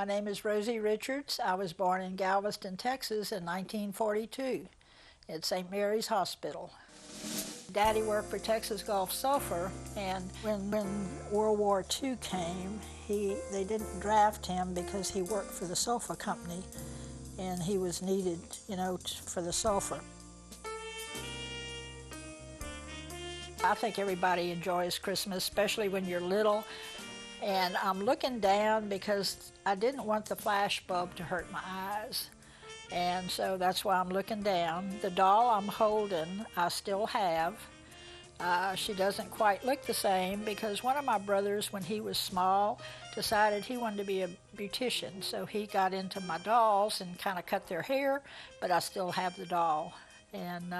My name is Rosie Richards. I was born in Galveston, Texas in 1942 at St. Mary's Hospital. Daddy worked for Texas Gulf Sulphur, and when World War II came, they didn't draft him because he worked for the sulphur company, and he was needed, for the sulphur. I think everybody enjoys Christmas, especially when you're little. And I'm looking down because I didn't want the flash bulb to hurt my eyes. And so that's why I'm looking down. The doll I'm holding, I still have. She doesn't quite look the same because one of my brothers, when he was small, decided he wanted to be a beautician. So he got into my dolls and kind of cut their hair, but I still have the doll. And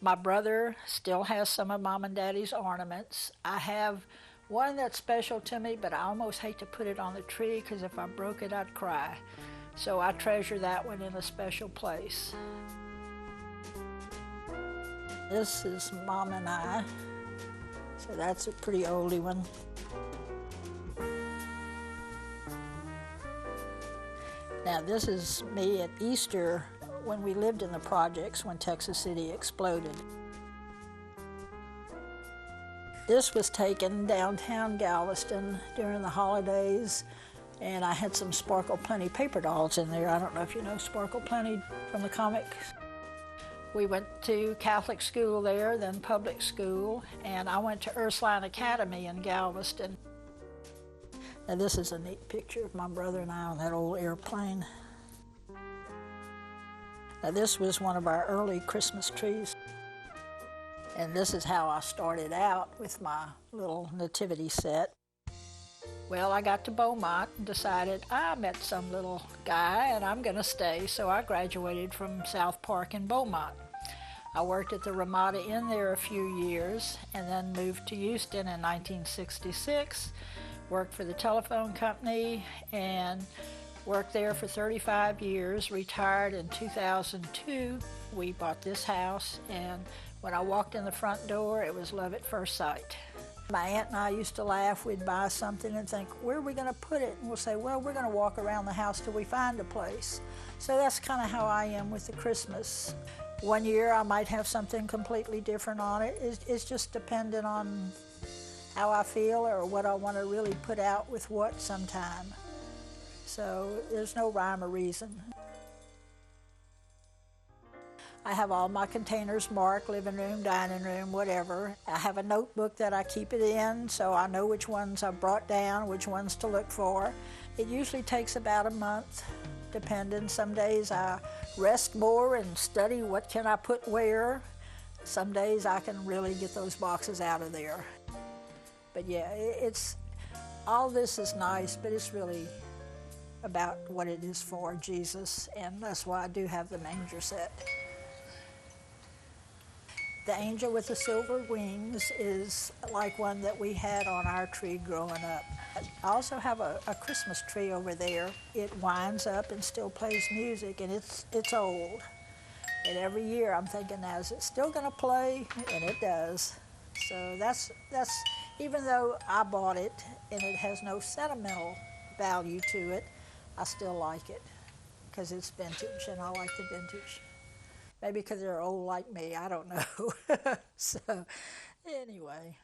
my brother still has some of Mom and Daddy's ornaments. I have one that's special to me, but I almost hate to put it on the tree because if I broke it, I'd cry. So I treasure that one in a special place. This is Mom and I. So that's a pretty oldie one. Now this is me at Easter when we lived in the projects when Texas City exploded. This was taken downtown Galveston during the holidays, and I had some Sparkle Plenty paper dolls in there. I don't know if you know Sparkle Plenty from the comics. We went to Catholic school there, then public school, and I went to Ursuline Academy in Galveston. Now this is a neat picture of my brother and I on that old airplane. Now this was one of our early Christmas trees. And this is how I started out with my little nativity set. Well, I got to Beaumont and decided I met some little guy and I'm going to stay, so I graduated from South Park in Beaumont. I worked at the Ramada Inn there a few years and then moved to Houston in 1966, worked for the telephone company and worked there for 35 years, retired in 2002. We bought this house, and when I walked in the front door, it was love at first sight. My aunt and I used to laugh. We'd buy something and think, where are we going to put it? And we'll say, well, we're going to walk around the house till we find a place. So that's kind of how I am with the Christmas. One year I might have something completely different on it. It's just dependent on how I feel or what I want to really put out with what sometime. So there's no rhyme or reason. I have all my containers marked, living room, dining room, whatever. I have a notebook that I keep it in, so I know which ones I've brought down, which ones to look for. It usually takes about a month, depending. Some days I rest more and study what can I put where. Some days I can really get those boxes out of there. But yeah, all this is nice, but it's really about what it is for, Jesus, and that's why I do have the manger set. The angel with the silver wings is like one that we had on our tree growing up. I also have a Christmas tree over there. It winds up and still plays music, and it's old. And every year I'm thinking, now is it still going to play? And it does. So that's even though I bought it and it has no sentimental value to it, I still like it because it's vintage and I like the vintage. Maybe because they're old like me, I don't know. So, anyway.